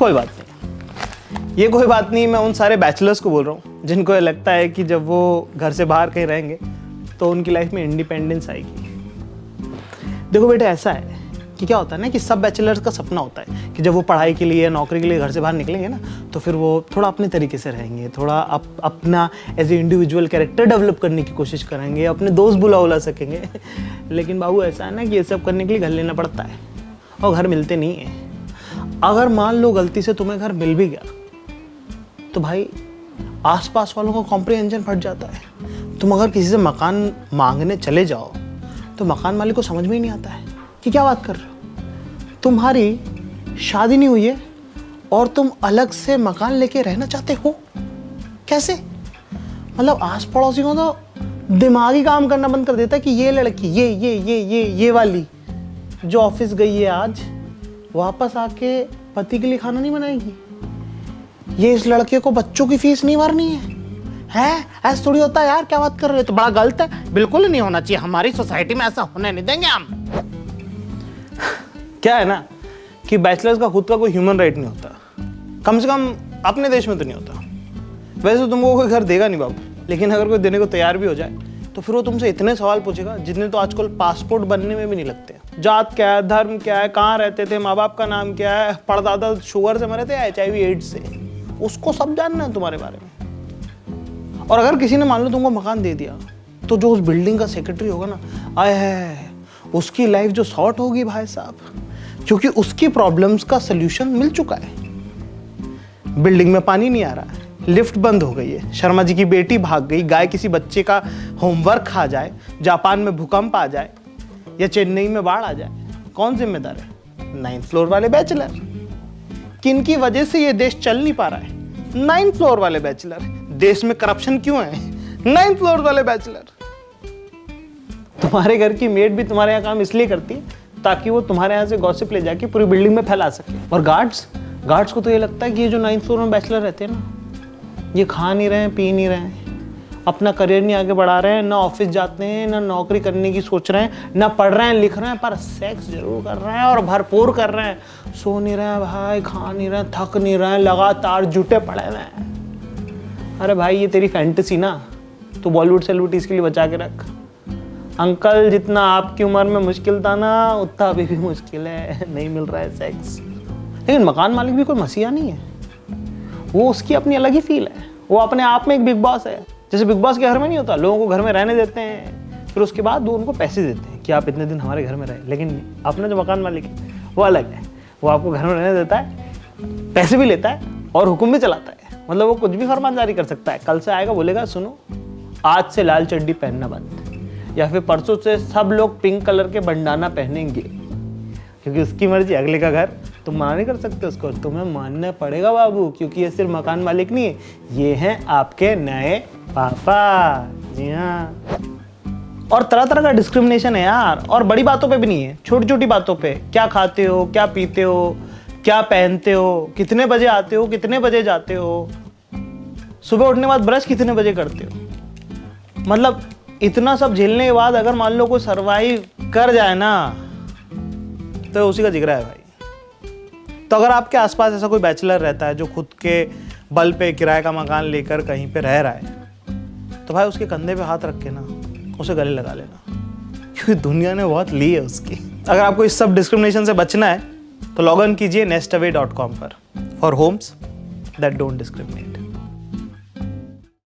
कोई बात नहीं, ये कोई बात नहीं। मैं उन सारे बैचलर्स को बोल रहा हूँ जिनको ये लगता है कि जब वो घर से बाहर कहीं रहेंगे तो उनकी लाइफ में इंडिपेंडेंस आएगी। देखो बेटे, ऐसा है कि क्या होता है ना कि सब बैचलर्स का सपना होता है कि जब वो पढ़ाई के लिए, नौकरी के लिए घर से बाहर निकलेंगे ना, तो फिर वो थोड़ा अपने तरीके से रहेंगे, थोड़ा अपना as a individual character develop करने की कोशिश करेंगे, अपने दोस्त बुला सकेंगे। लेकिन बाबू ऐसा है ना कि ये सब करने के लिए घर लेना पड़ता है और घर मिलते नहीं है। अगर मान लो गलती से तुम्हें घर मिल भी गया तो भाई आसपास वालों का कॉम्प्रिहेंशन फट जाता है। तुम अगर किसी से मकान मांगने चले जाओ तो मकान मालिक को समझ में ही नहीं आता है कि क्या बात कर रहे हो। तुम्हारी शादी नहीं हुई है और तुम अलग से मकान लेके रहना चाहते हो, कैसे? मतलब आस पड़ोसियों को तो दिमागी काम करना बंद कर देता है कि ये लड़की ये वाली जो ऑफिस गई है आज वापस आके पति के लिए खाना नहीं बनाएगी, ये इस लड़के को बच्चों की फीस नहीं भरनी है। ऐसा थोड़ी होता है यार, क्या बात कर रहे हो? तो बड़ा गलत है, बिल्कुल नहीं होना चाहिए। हमारी सोसाइटी में ऐसा होने नहीं देंगे हम। क्या है ना कि बैचलर्स का खुद का कोई ह्यूमन राइट नहीं होता, कम से कम अपने देश में तो नहीं होता। वैसे तुमको कोई घर देगा नहीं बाबू, लेकिन अगर कोई देने को तैयार भी हो जाए तो फिर वो तुमसे इतने सवाल पूछेगा जितने तो आजकल पासपोर्ट बनने में भी नहीं लगते। जात क्या है, धर्म क्या है, कहाँ रहते थे, माँ बाप का नाम क्या है, परदादा शुगर से मरे थे या HIV एड्स से, उसको सब जानना है तुम्हारे बारे में। और अगर किसी ने मान लो तुमको मकान दे दिया तो जो उस बिल्डिंग का सेक्रेटरी होगा ना, आए है उसकी लाइफ जो सॉर्ट होगी भाई साहब, क्योंकि उसकी प्रॉब्लम्स का सल्यूशन मिल चुका है। बिल्डिंग में पानी नहीं आ रहा है, लिफ्ट बंद हो गई है, शर्मा जी की बेटी भाग गई, गाय किसी बच्चे का होमवर्क खा जाए, जापान में भूकंप आ जाए या चेन्नई में बाढ़ आ जाए, कौन जिम्मेदार है? 9th फ्लोर वाले बैचलर। किनकी वजह से ये देश चल नहीं पा रहा है? 9th फ्लोर वाले बैचलर। देश में करप्शन क्यों है? 9th फ्लोर वाले बैचलर। तुम्हारे घर की मेड भी तुम्हारे यहाँ काम इसलिए करती है ताकि वो तुम्हारे यहाँ से गॉसिप ले जाके पूरी बिल्डिंग में फैला सके। और गार्ड्स को तो ये लगता है कि ये जो 9th फ्लोर में बैचलर रहते हैं ना, ये खा नहीं रहे हैं, पी नहीं रहे हैं, अपना करियर नहीं आगे बढ़ा रहे हैं, ना ऑफिस जाते हैं, ना नौकरी करने की सोच रहे हैं, ना पढ़ रहे हैं, लिख रहे हैं, पर सेक्स जरूर कर रहे हैं और भरपूर कर रहे हैं। सो नहीं रहे हैं भाई, खा नहीं रहे हैं, थक नहीं रहे हैं, लगातार जुटे पड़े हुए हैं। अरे भाई ये तेरी फैंटेसी ना, तो बॉलीवुड सेलिब्रिटीज के लिए बचा के रख। अंकल जितना आपकी उम्र में मुश्किल था ना, उतना अभी भी मुश्किल है, नहीं मिल रहा है सेक्स। लेकिन मकान मालिक भी कोई मसीहा नहीं है, वो उसकी अपनी अलग ही फील है, वो अपने आप में एक बिग बॉस है। जैसे बिग बॉस के घर में नहीं होता, लोगों को घर में रहने देते हैं, फिर उसके बाद वो उनको पैसे देते हैं कि आप इतने दिन हमारे घर में रहे। लेकिन अपना जो मकान मालिक है वो अलग है, वो आपको घर में रहने देता है, पैसे भी लेता है और हुक्म भी चलाता है। मतलब वो कुछ भी फरमान जारी कर सकता है। कल से आएगा बोलेगा सुनो आज से लाल चड्डी पहनना बंद, या फिर परसों से सब लोग पिंक कलर के बंडाना पहनेंगे, क्योंकि उसकी मर्जी। अगले का घर तुम मना नहीं कर सकते उसको, तुम्हें मानना पड़ेगा बाबू, क्योंकि ये सिर्फ मकान मालिक नहीं है, ये हैं आपके नए पापा। जी हाँ। और तरह तरह का डिस्क्रिमिनेशन है यार, और बड़ी बातों पे भी नहीं है, छोटी छोटी बातों पे। क्या खाते हो, क्या पीते हो, क्या पहनते हो, कितने बजे आते हो, कितने बजे जाते हो, सुबह उठने के बाद ब्रश कितने बजे करते हो। मतलब इतना सब झेलने के बाद अगर मान लो कोई सरवाइव कर जाए ना, तो उसी का जिगरा है भाई। तो अगर आपके आसपास ऐसा कोई बैचलर रहता है जो खुद के बल पे किराए का मकान लेकर कहीं पे रह रहा है, तो भाई उसके कंधे पे हाथ रख के ना उसे गले लगा लेना, क्योंकि दुनिया ने बहुत ली है उसकी। अगर आपको इस सब डिस्क्रिमिनेशन से बचना है तो लॉग इन कीजिए nestaway.com पर for homes that don't discriminate.